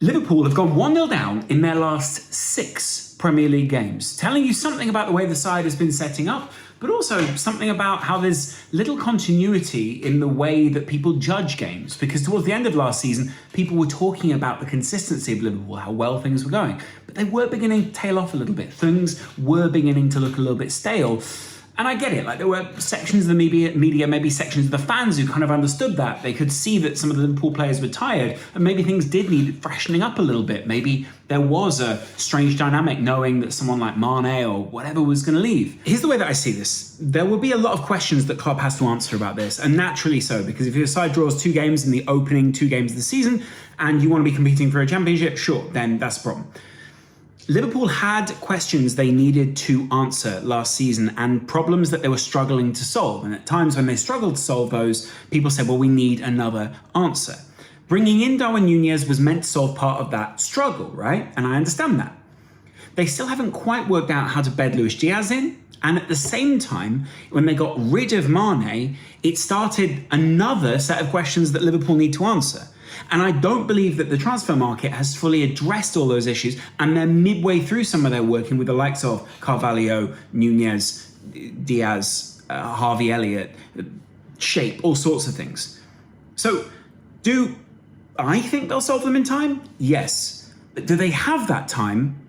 Liverpool have gone 1-0 down in their last 6 Premier League games, telling you something about the way the side has been setting up, but also something about how there's little continuity in the way that people judge games. Because towards the end of last season, people were talking about the consistency of Liverpool, how well things were going, but they were beginning to tail off a little bit. Things were beginning to look a little bit stale. And I get it, like there were sections of the media, maybe sections of the fans who kind of understood that. They could see that some of the Liverpool players were tired and maybe things did need freshening up a little bit. Maybe there was a strange dynamic knowing that someone like Mane or whatever was going to leave. Here's the way that I see this. There will be a lot of questions that Klopp has to answer about this, and naturally so, because if your side draws 2 games in the opening 2 games of the season and you want to be competing for a championship, sure, then that's a problem. Liverpool had questions they needed to answer last season and problems that they were struggling to solve. And at times when they struggled to solve those, people said, well, we need another answer. Bringing in Darwin Nunez was meant to solve part of that struggle, right? And I understand that. They still haven't quite worked out how to bed Luis Diaz in. And at the same time, when they got rid of Mane, it started another set of questions that Liverpool need to answer. And I don't believe that the transfer market has fully addressed all those issues, and they're midway through some of their working with the likes of Carvalho, Nunez, Diaz, Harvey Elliott, shape, all sorts of things. So do I think they'll solve them in time? Yes. But do they have that time?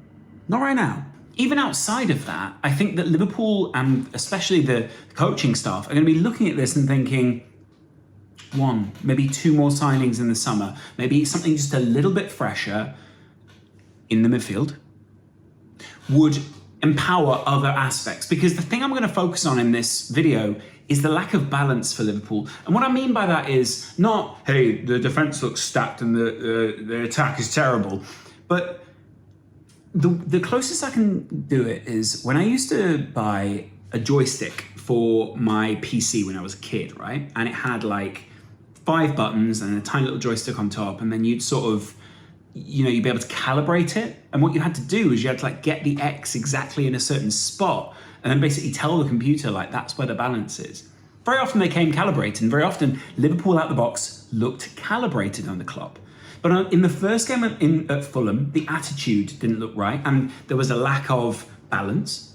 Not right now. Even outside of that, I think that Liverpool and especially the coaching staff are going to be looking at this and thinking, 1, maybe 2 more signings in the summer, maybe something just a little bit fresher in the midfield would empower other aspects. Because the thing I'm going to focus on in this video is the lack of balance for Liverpool. And what I mean by that is not, hey, the defence looks stacked and the attack is terrible, but the closest I can do it is when I used to buy a joystick for my PC when I was a kid, right? And it had like 5 buttons and a tiny little joystick on top, and then you'd sort of, you'd be able to calibrate it. And what you had to do is you had to like get the X exactly in a certain spot and then basically tell the computer like that's where the balance is. Very often they came calibrated, and very often Liverpool out the box looked calibrated under Klopp. But in the first game at Fulham, the attitude didn't look right and there was a lack of balance.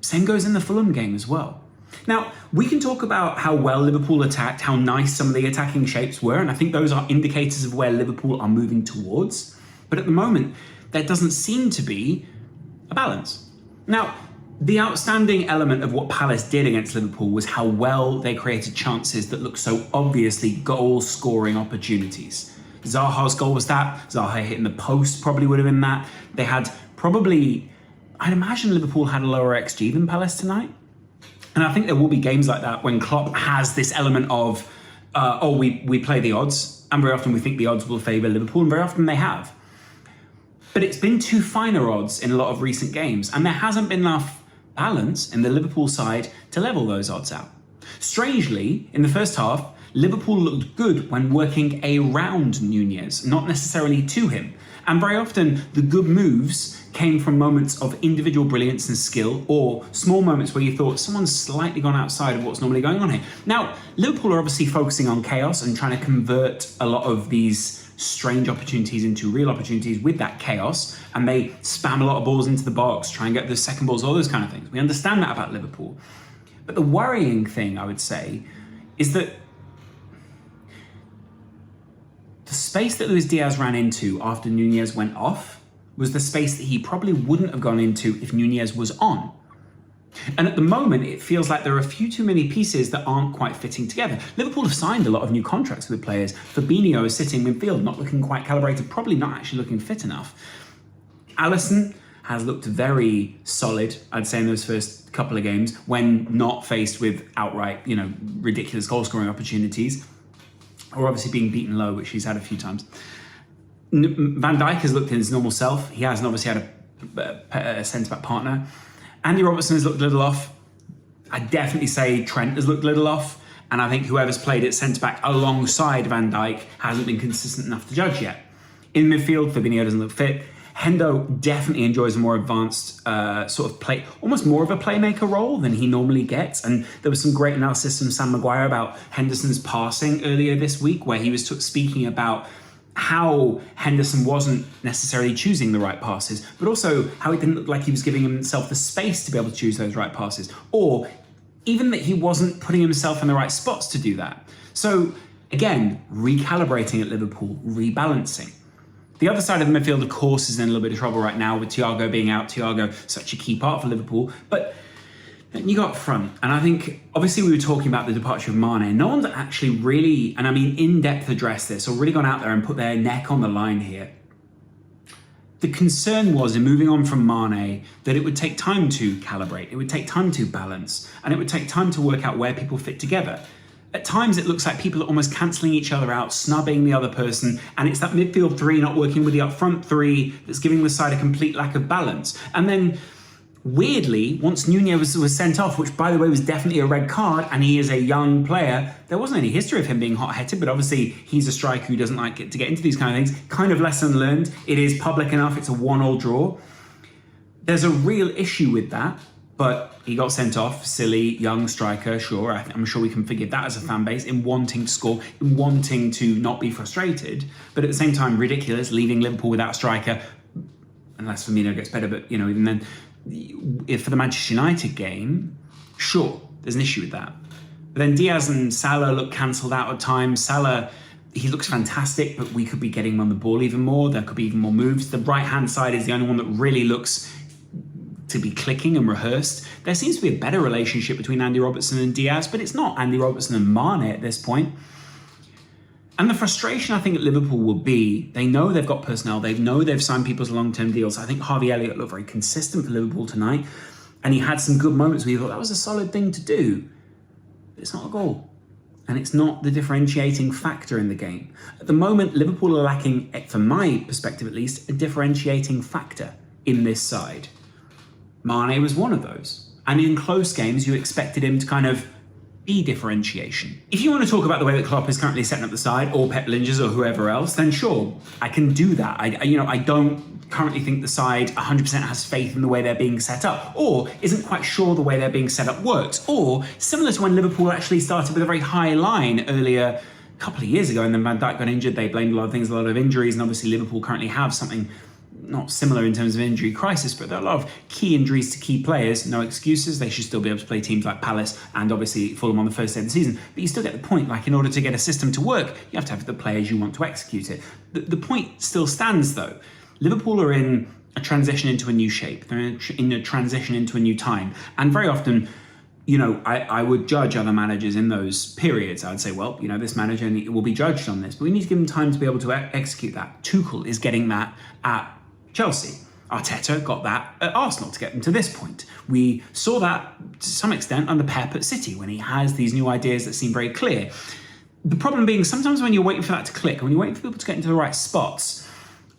Same goes in the Fulham game as well. Now, we can talk about how well Liverpool attacked, how nice some of the attacking shapes were, and I think those are indicators of where Liverpool are moving towards. But at the moment, there doesn't seem to be a balance. Now, the outstanding element of what Palace did against Liverpool was how well they created chances that looked so obviously goal-scoring opportunities. Zaha's goal was that. Zaha hitting the post probably would have been that. They had probably, I'd imagine Liverpool had a lower XG than Palace tonight. And I think there will be games like that when Klopp has this element of, we play the odds, and very often we think the odds will favour Liverpool, and very often they have. But it's been too finer odds in a lot of recent games, and there hasn't been enough balance in the Liverpool side to level those odds out. Strangely, in the first half, Liverpool looked good when working around Nunez, not necessarily to him. And very often, the good moves came from moments of individual brilliance and skill, or small moments where you thought someone's slightly gone outside of what's normally going on here. Now, Liverpool are obviously focusing on chaos and trying to convert a lot of these strange opportunities into real opportunities with that chaos, and they spam a lot of balls into the box, try and get the second balls, all those kind of things. We understand that about Liverpool. But the worrying thing, I would say, is that the space that Luis Diaz ran into after Nunez went off was the space that he probably wouldn't have gone into if Nunez was on. And at the moment, it feels like there are a few too many pieces that aren't quite fitting together. Liverpool have signed a lot of new contracts with players. Fabinho is sitting midfield, not looking quite calibrated, probably not actually looking fit enough. Alisson has looked very solid, I'd say, in those first couple of games when not faced with outright, ridiculous goal-scoring opportunities, or obviously being beaten low, which he's had a few times. Van Dijk has looked in his normal self. He hasn't obviously had a centre-back partner. Andy Robertson has looked a little off. I'd definitely say Trent has looked a little off. And I think whoever's played at centre-back alongside Van Dijk hasn't been consistent enough to judge yet. In midfield, Fabinho doesn't look fit. Hendo definitely enjoys a more advanced sort of play, almost more of a playmaker role than he normally gets. And there was some great analysis from Sam Maguire about Henderson's passing earlier this week, where he was speaking about how Henderson wasn't necessarily choosing the right passes, but also how it didn't look like he was giving himself the space to be able to choose those right passes, or even that he wasn't putting himself in the right spots to do that. So again, recalibrating at Liverpool, rebalancing. The other side of the midfield, of course, is in a little bit of trouble right now with Thiago being out. Thiago, such a key part for Liverpool, but then you got up front, and I think, obviously we were talking about the departure of Mane. No one's actually really, and I mean in-depth addressed this, or really gone out there and put their neck on the line here. The concern was, in moving on from Mane, that it would take time to calibrate, it would take time to balance, and it would take time to work out where people fit together. At times it looks like people are almost cancelling each other out, snubbing the other person, and it's that midfield three not working with the up front three that's giving the side a complete lack of balance. And then weirdly, once Nunez was sent off, which by the way was definitely a red card, and he is a young player, there wasn't any history of him being hot-headed, but obviously he's a striker who doesn't like to get into these kind of things. Kind of lesson learned. It is public enough, it's a 1-1 draw. There's a real issue with that, but he got sent off, silly, young striker, sure. I'm sure we can forgive that as a fan base, in wanting to score, in wanting to not be frustrated, but at the same time, ridiculous, leaving Liverpool without a striker, unless Firmino gets better, but even then, if for the Manchester United game, sure, there's an issue with that. But then Diaz and Salah look cancelled out at times. Salah, he looks fantastic, but we could be getting him on the ball even more. There could be even more moves. The right-hand side is the only one that really looks to be clicking and rehearsed. There seems to be a better relationship between Andy Robertson and Diaz, but it's not Andy Robertson and Mane at this point. And the frustration, I think, at Liverpool will be, they know they've got personnel, they know they've signed people's long-term deals. I think Harvey Elliott looked very consistent for Liverpool tonight, and he had some good moments where you thought that was a solid thing to do. But it's not a goal, and it's not the differentiating factor in the game. At the moment, Liverpool are lacking, from my perspective at least, a differentiating factor in this side. Mane was one of those. And in close games, you expected him to kind of be differentiation. If you want to talk about the way that Klopp is currently setting up the side, or Pep Lingers or whoever else, then sure, I can do that. I don't currently think the side 100% has faith in the way they're being set up, or isn't quite sure the way they're being set up works, or similar to when Liverpool actually started with a very high line earlier, a couple of years ago, and then Van Dijk got injured, they blamed a lot of things, a lot of injuries, and obviously Liverpool currently have something not similar in terms of injury crisis, but there are a lot of key injuries to key players. No excuses, they should still be able to play teams like Palace and obviously Fulham on the first day of the season. But you still get the point, like in order to get a system to work, you have to have the players you want to execute it. The point still stands though. Liverpool are in a transition into a new shape. They're in a transition into a new time. And very often, I would judge other managers in those periods. I'd say, well, this manager will be judged on this, but we need to give him time to be able to execute that. Tuchel is getting that at Chelsea. Arteta got that at Arsenal to get them to this point. We saw that to some extent under Pep at City when he has these new ideas that seem very clear. The problem being sometimes when you're waiting for that to click, when you're waiting for people to get into the right spots,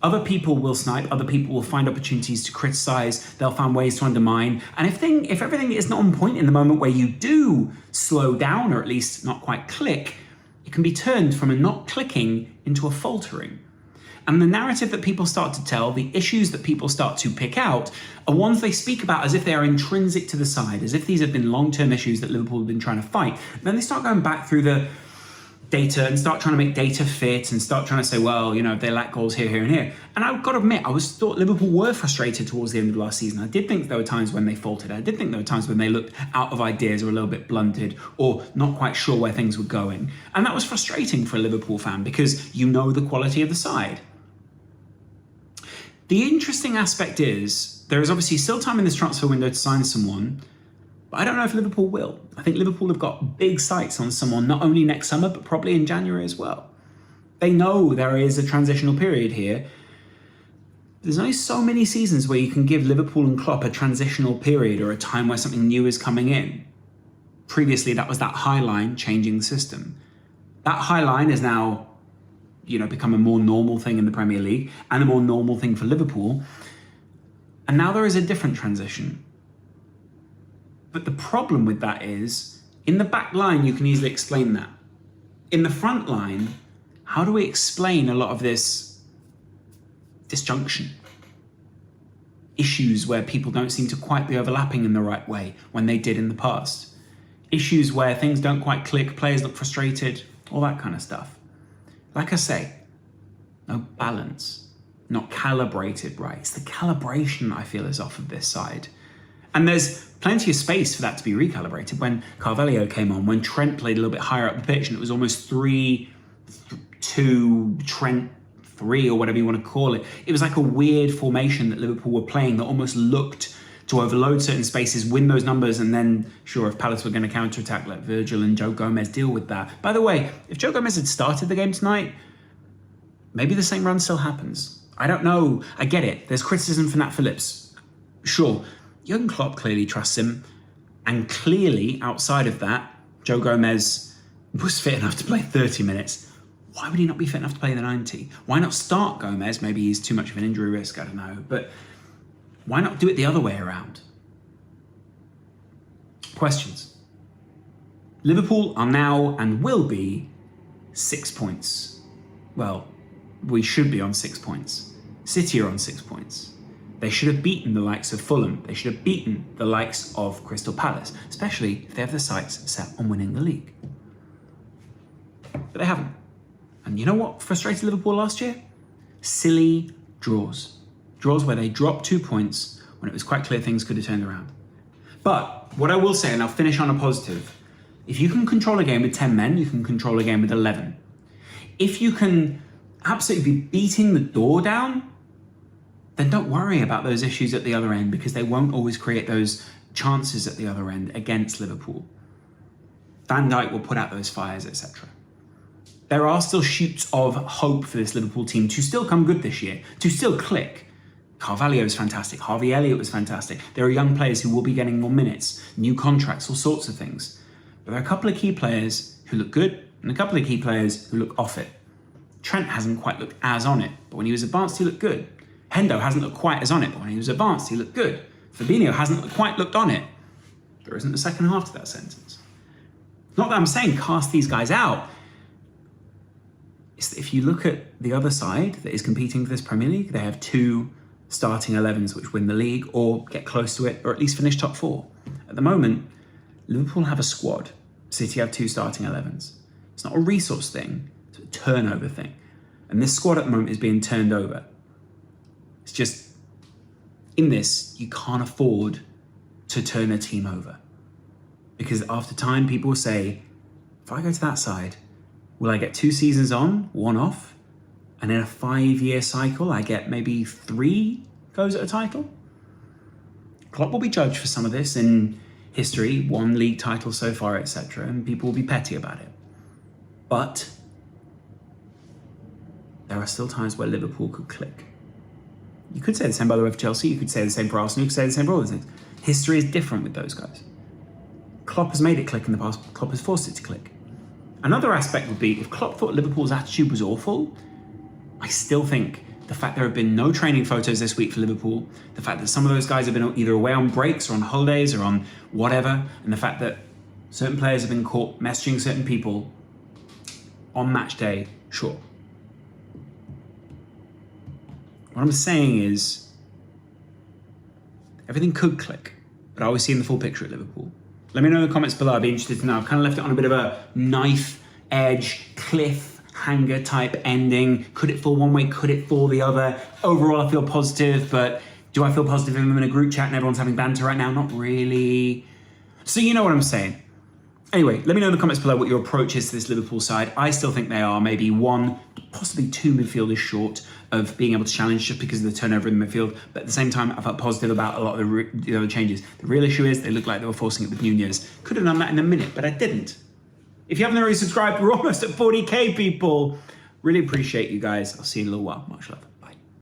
other people will snipe, other people will find opportunities to criticise, they'll find ways to undermine. And if everything is not on point in the moment where you do slow down or at least not quite click, it can be turned from a not clicking into a faltering. And the narrative that people start to tell, the issues that people start to pick out, are ones they speak about as if they are intrinsic to the side, as if these have been long-term issues that Liverpool have been trying to fight. And then they start going back through the data and start trying to make data fit and start trying to say, well, they lack goals here, here, and here. And I've got to admit, I thought Liverpool were frustrated towards the end of last season. I did think there were times when they faltered. I did think there were times when they looked out of ideas or a little bit blunted or not quite sure where things were going. And that was frustrating for a Liverpool fan because you know the quality of the side. The interesting aspect is, there is obviously still time in this transfer window to sign someone, but I don't know if Liverpool will. I think Liverpool have got big sights on someone, not only next summer, but probably in January as well. They know there is a transitional period here. There's only so many seasons where you can give Liverpool and Klopp a transitional period or a time where something new is coming in. Previously, that was that high line changing the system. That high line is now become a more normal thing in the Premier League and a more normal thing for Liverpool. And now there is a different transition. But the problem with that is, in the back line, you can easily explain that. In the front line, how do we explain a lot of this disjunction? Issues where people don't seem to quite be overlapping in the right way when they did in the past. Issues where things don't quite click, players look frustrated, all that kind of stuff. Like I say, no balance, not calibrated right. It's the calibration I feel is off of this side. And there's plenty of space for that to be recalibrated. When Carvalho came on, when Trent played a little bit higher up the pitch, and it was almost 3-2, Trent 3, or whatever you want to call it. It was like a weird formation that Liverpool were playing that almost looked to overload certain spaces, win those numbers, and then, sure, if Palace were going to counter-attack, let Virgil and Joe Gomez deal with that. By the way, if Joe Gomez had started the game tonight, maybe the same run still happens. I don't know. I get it. There's criticism for Nat Phillips. Sure. Jurgen Klopp clearly trusts him. And clearly, outside of that, Joe Gomez was fit enough to play 30 minutes. Why would he not be fit enough to play the 90? Why not start Gomez? Maybe he's too much of an injury risk, I don't know. But why not do it the other way around? Questions. Liverpool are now and will be 6 points. Well, we should be on 6 points. City are on 6 points. They should have beaten the likes of Fulham. They should have beaten the likes of Crystal Palace, especially if they have their sights set on winning the league. But they haven't. And you know what frustrated Liverpool last year? Silly draws. Draws where they dropped 2 points when it was quite clear things could have turned around. But what I will say, and I'll finish on a positive, if you can control a game with 10 men, you can control a game with 11. If you can absolutely be beating the door down, then don't worry about those issues at the other end, because they won't always create those chances at the other end against Liverpool. Van Dijk will put out those fires, etc. There are still shoots of hope for this Liverpool team to still come good this year, to still click. Carvalho is fantastic. Harvey Elliott was fantastic. There are young players who will be getting more minutes, new contracts, all sorts of things. But there are a couple of key players who look good and a couple of key players who look off it. Trent hasn't quite looked as on it, but when he was advanced, he looked good. Hendo hasn't looked quite as on it, but when he was advanced, he looked good. Fabinho hasn't quite looked on it. There isn't a second half to that sentence. Not that I'm saying cast these guys out. It's that if you look at the other side that is competing for this Premier League, they have 2 starting 11s which win the league or get close to it or at least finish top 4. At the moment, Liverpool have a squad. City have 2 starting 11s. It's not a resource thing, it's a turnover thing. And this squad at the moment is being turned over. It's just, in this, you can't afford to turn a team over. Because after time, people will say, if I go to that side, will I get 2 seasons on, 1 off? And in a 5-year cycle, I get maybe 3 goes at a title? Klopp will be judged for some of this in history, 1 league title so far, etc. And people will be petty about it. But there are still times where Liverpool could click. You could say the same, by the way, for Chelsea. You could say the same for Arsenal. You could say the same for all those things. History is different with those guys. Klopp has made it click in the past. Klopp has forced it to click. Another aspect would be, if Klopp thought Liverpool's attitude was awful, I still think the fact there have been no training photos this week for Liverpool, the fact that some of those guys have been either away on breaks or on holidays or on whatever, and the fact that certain players have been caught messaging certain people on match day, sure. What I'm saying is, everything could click, but I always see in the full picture at Liverpool. Let me know in the comments below. I'd be interested to know. I've kind of left it on a bit of a knife edge, cliffhanger type ending. Could it fall one way? Could it fall the other? Overall, I feel positive, but do I feel positive if I'm in a group chat and everyone's having banter right now? Not really. So you know what I'm saying. Anyway, let me know in the comments below what your approach is to this Liverpool side. I still think they are maybe 1, possibly 2 midfielders short of being able to challenge just because of the turnover in the midfield. But at the same time, I felt positive about a lot of the other changes. The real issue is they look like they were forcing it with Nunez. Could have done that in a minute, but I didn't. If you haven't already subscribed, we're almost at 40k, people. Really appreciate you guys. I'll see you in a little while. Much love.